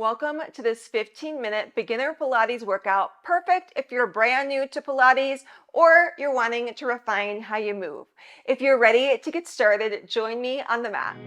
Welcome to this 15-minute beginner Pilates workout, perfect if you're brand new to Pilates or you're wanting to refine how you move. If you're ready to get started, join me on the mat.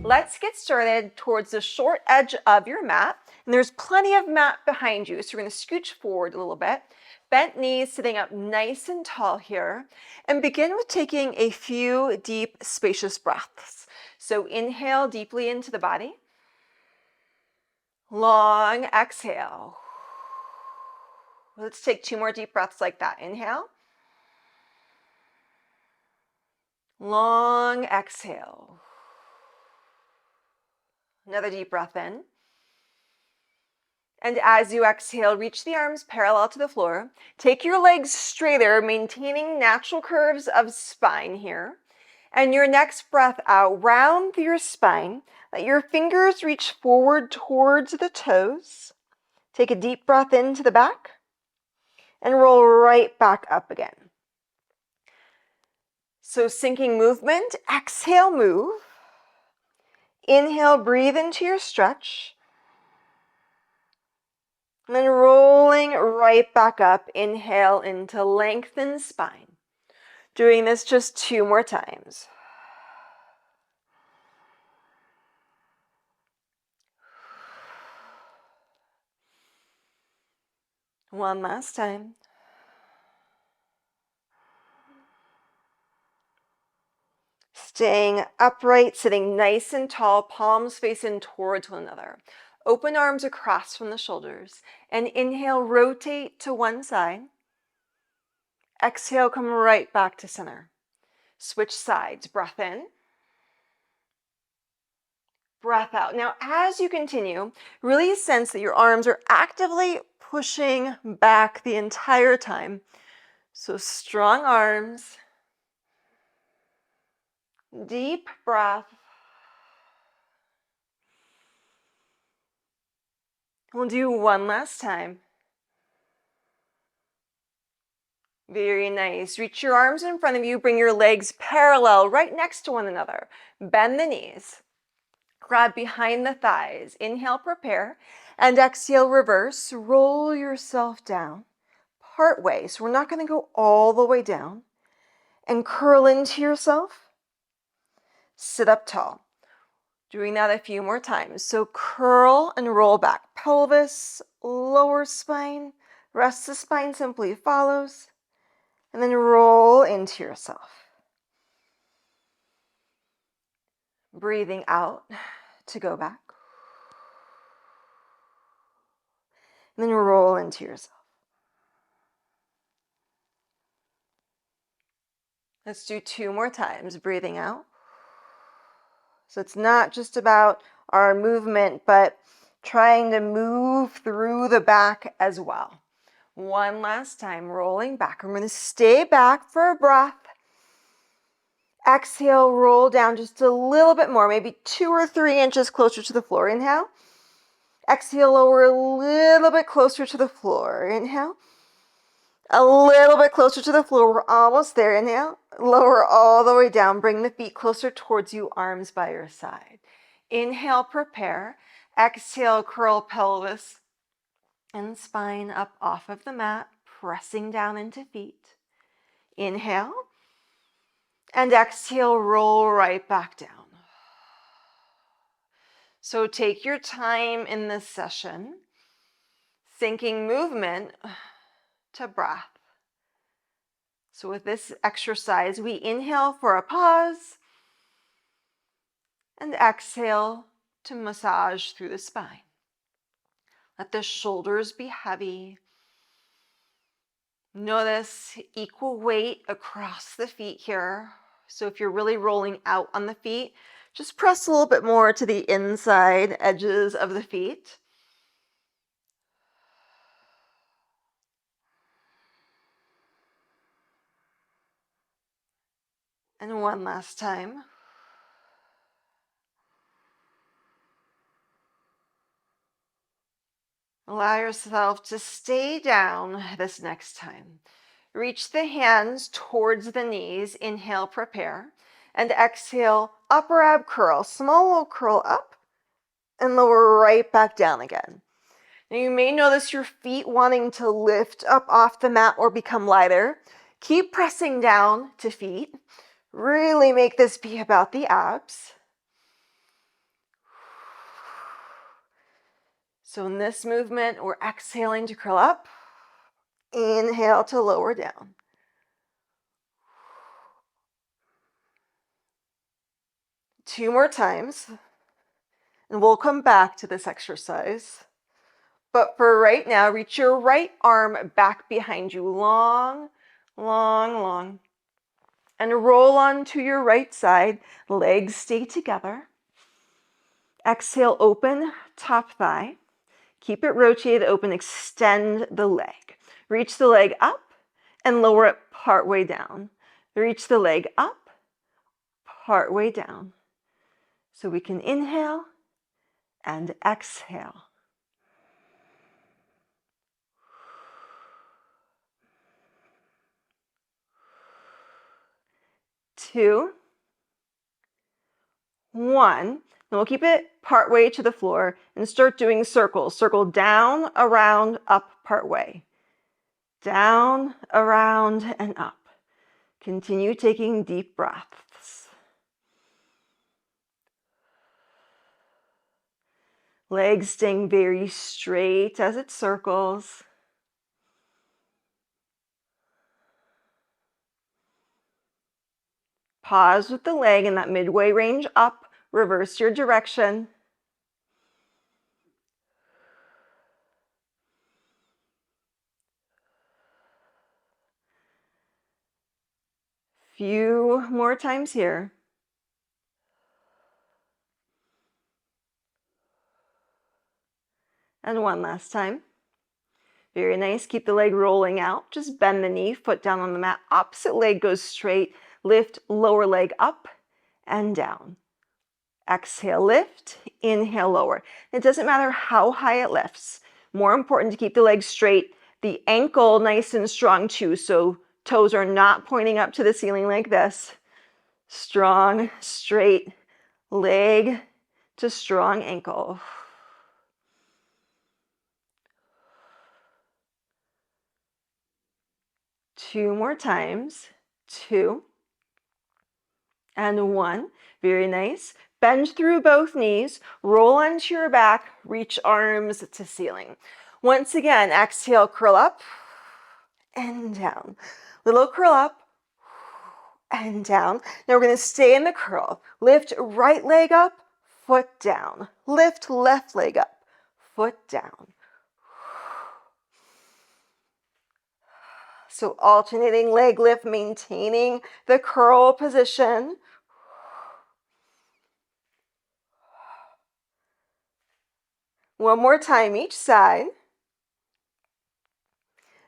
Let's get started towards the short edge of your mat. And there's plenty of mat behind you, so we're going to scooch forward a little bit. Bent knees, sitting up nice and tall here. And begin with taking a few deep, spacious breaths. So inhale deeply into the body. Long exhale. Let's take 2 more deep breaths like that. Inhale. Long exhale. Another deep breath in. And as you exhale, reach the arms parallel to the floor. Take your legs straighter, maintaining natural curves of spine here. And your next breath out, round through your spine. Let your fingers reach forward towards the toes. Take a deep breath into the back. And roll right back up again. So sinking movement, exhale, move. Inhale, breathe into your stretch. And then rolling right back up, inhale into lengthened spine. Doing this just 2 more times. One last time. Staying upright, sitting nice and tall, palms facing towards one another. Open arms across from the shoulders. And inhale, rotate to one side. Exhale, come right back to center. Switch sides. Breath in. Breath out. Now, as you continue, really sense that your arms are actively pushing back the entire time. So strong arms. Deep breath. We'll do one last time. Very nice. Reach your arms in front of you. Bring your legs parallel right next to one another. Bend the knees. Grab behind the thighs. Inhale, prepare. And exhale, reverse. Roll yourself down. Part way. So we're not going to go all the way down. And curl into yourself. Sit up tall. Doing that a few more times. So curl and roll back. Pelvis, lower spine. Rest of the spine simply follows. And then roll into yourself. Breathing out to go back. And then roll into yourself. Let's do 2 more times. Breathing out. So it's not just about our movement, but trying to move through the back as well. One last time, rolling back. I'm going to stay back for a breath. Exhale, roll down just a little bit more, maybe 2 or 3 inches closer to the floor. Inhale. Exhale, lower a little bit closer to the floor. Inhale. A little bit closer to the floor. We're almost there. Inhale. Lower all the way down. Bring the feet closer towards you, arms by your side. Inhale, prepare. Exhale, curl pelvis and spine up off of the mat, pressing down into feet. Inhale. And exhale, roll right back down. So take your time in this session, syncing movement to breath. So with this exercise, we inhale for a pause and exhale to massage through the spine. Let the shoulders be heavy. Notice equal weight across the feet here. So if you're really rolling out on the feet, just press a little bit more to the inside edges of the feet. And one last time. Allow yourself to stay down this next time. Reach the hands towards the knees. Inhale, prepare. And exhale, upper ab curl. Small little curl up and lower right back down again. Now you may notice your feet wanting to lift up off the mat or become lighter. Keep pressing down to feet. Really make this be about the abs. So in this movement, we're exhaling to curl up. Inhale to lower down. Two more times. And we'll come back to this exercise. But for right now, reach your right arm back behind you. Long, long, long. And roll onto your right side. Legs stay together. Exhale, open top thigh. Keep it rotated open. Extend the leg. Reach the leg up and lower it partway down. Reach the leg up, partway down. So we can inhale and exhale. Two, one. And we'll keep it partway to the floor and start doing circles. Circle down, around, up, partway. Down, around, and up. Continue taking deep breaths. Legs staying very straight as it circles. Pause with the leg in that midway range up. Reverse your direction. Few more times here. And one last time. Very nice. Keep the leg rolling out. Just bend the knee, foot down on the mat. Opposite leg goes straight. Lift lower leg up and down. Exhale, lift. Inhale, lower. It doesn't matter how high it lifts. More important to keep the leg straight. The ankle nice and strong too, so toes are not pointing up to the ceiling like this. Strong, straight leg to strong ankle. Two more times. Two and one. Very nice. Bend through both knees. Roll onto your back. Reach arms to ceiling. Once again, exhale, curl up and down. Little curl up and down. Now we're going to stay in the curl. Lift right leg up, foot down. Lift left leg up, foot down. So alternating leg lift, maintaining the curl position. One more time each side.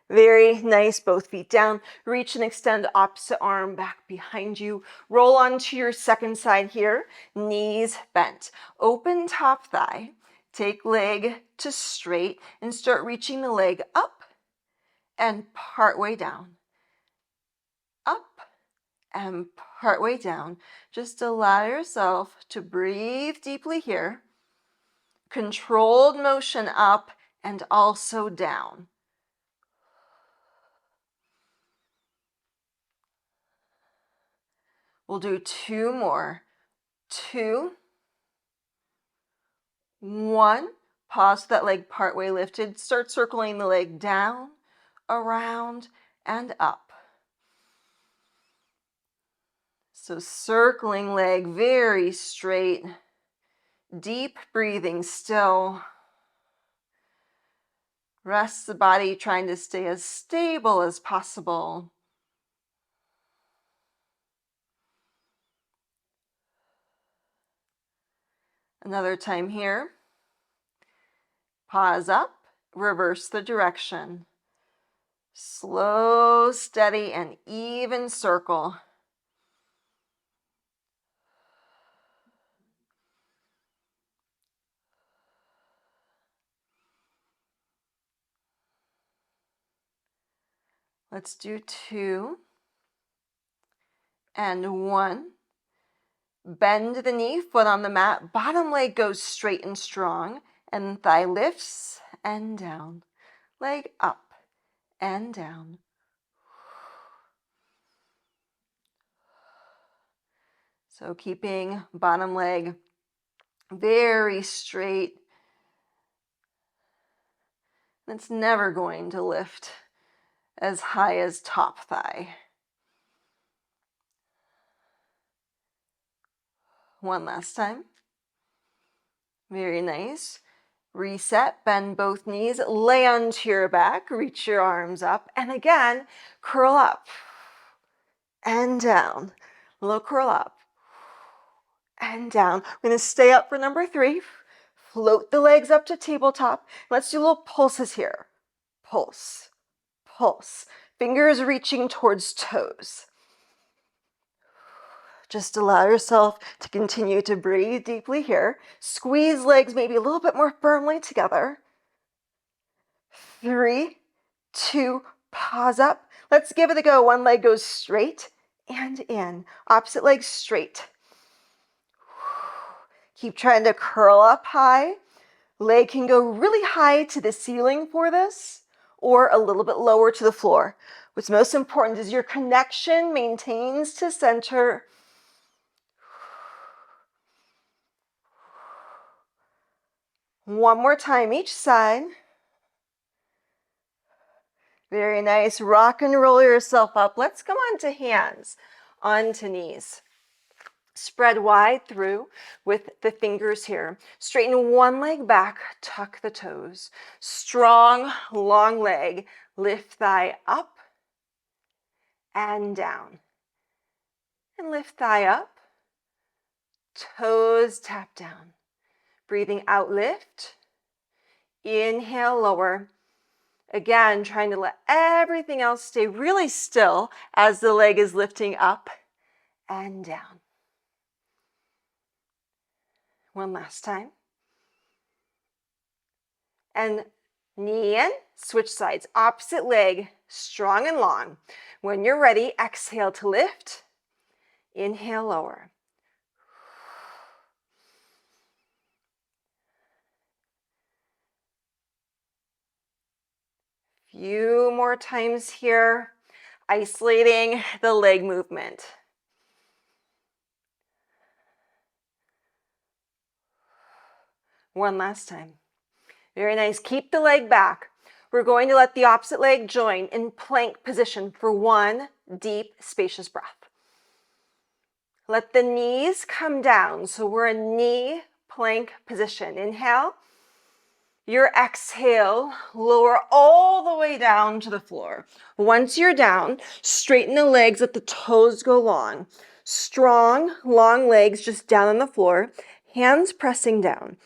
Very nice, both feet down. Reach and extend opposite arm back behind you. Roll onto your second side here. Knees bent. Open top thigh. Take leg to straight and start reaching the leg up and partway down. Up and partway down. Just allow yourself to breathe deeply here. Controlled motion up and also down. We'll do two more. Two, one. Pause that leg partway lifted. Start circling the leg down, around, and up. So circling leg very straight. Deep breathing still. Rest the body, trying to stay as stable as possible. Another time here. Pause up, reverse the direction. Slow, steady, and even circle. Let's do 2 and 1. Bend the knee, foot on the mat, bottom leg goes straight and strong, and thigh lifts and down. Leg up and down. So keeping bottom leg very straight. It's never going to lift as high as top thigh. One last time. Very nice. Reset, bend both knees, lay onto your back, reach your arms up, and again, curl up and down. Little curl up and down. We're going to stay up for number 3. Float the legs up to tabletop. Let's do little pulses here. Pulse, pulse. Fingers reaching towards toes. Just allow yourself to continue to breathe deeply here. Squeeze legs maybe a little bit more firmly together. 3, 2, pause up. Let's give it a go. One leg goes straight and in. Opposite leg straight. Keep trying to curl up high. Leg can go really high to the ceiling for this, or a little bit lower to the floor. What's most important is your connection maintains to center. One more time each side. Very nice. Rock and roll yourself up. Let's come onto hands, onto knees. Spread wide through with the fingers here. Straighten one leg back, tuck the toes. Strong, long leg. Lift thigh up and down. And lift thigh up. Toes tap down. Breathing out, lift. Inhale, lower. Again, trying to let everything else stay really still as the leg is lifting up and down. One last time. And knee in, switch sides. Opposite leg, strong and long. When you're ready, exhale to lift. Inhale, lower. Few more times here, isolating the leg movement. One last time. Very nice. Keep the leg back. We're going to let the opposite leg join in plank position for one deep, spacious breath. Let the knees come down. So we're in knee plank position. Inhale. Your exhale, lower all the way down to the floor. Once you're down, straighten the legs, let the toes go long. Strong, long legs just down on the floor, hands pressing down.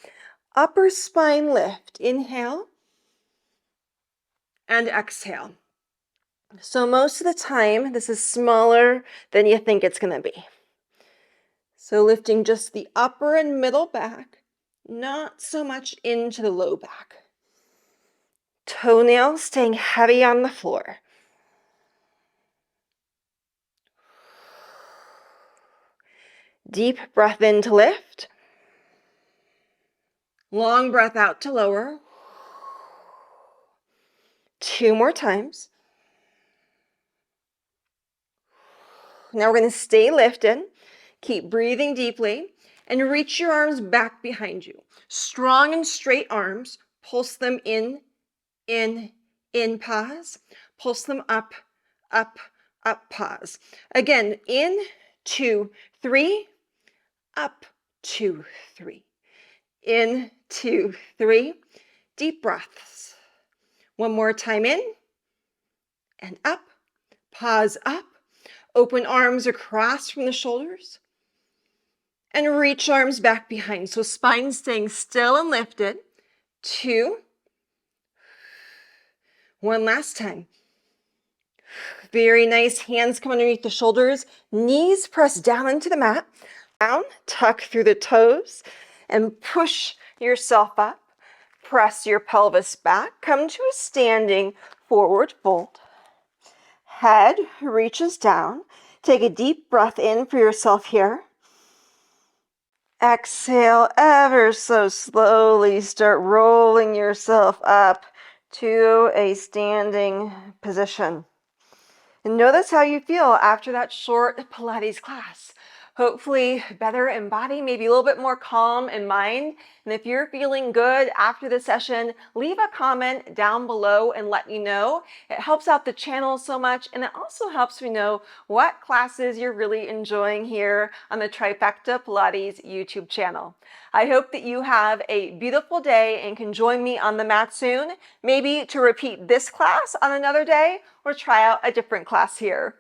Upper spine lift, inhale and exhale. So most of the time, this is smaller than you think it's gonna be. So lifting just the upper and middle back, not so much into the low back. Toenails staying heavy on the floor. Deep breath in to lift. Long breath out to lower. 2 more times. Now we're going to stay lifted. Keep breathing deeply and reach your arms back behind you. Strong and straight arms. Pulse them in, pause. Pulse them up, up, pause. Again, in, 2, 3, up, 2, 3. In, 2, 3. Deep breaths. One more time in and up. Pause up. Open arms across from the shoulders. And reach arms back behind. So spine staying still and lifted. 2. One last time. Very nice. Hands come underneath the shoulders. Knees press down into the mat. Down, tuck through the toes, and push yourself up. Press your pelvis back. Come to a standing forward fold. Head reaches down. Take a deep breath in for yourself here. Exhale ever so slowly. Start rolling yourself up to a standing position. And notice how you feel after that short Pilates class. Hopefully better in body, maybe a little bit more calm in mind. And if you're feeling good after the session, leave a comment down below and let me know. It helps out the channel so much, and it also helps me know what classes you're really enjoying here on the Trifecta Pilates YouTube channel. I hope that you have a beautiful day and can join me on the mat soon, maybe to repeat this class on another day or try out a different class here.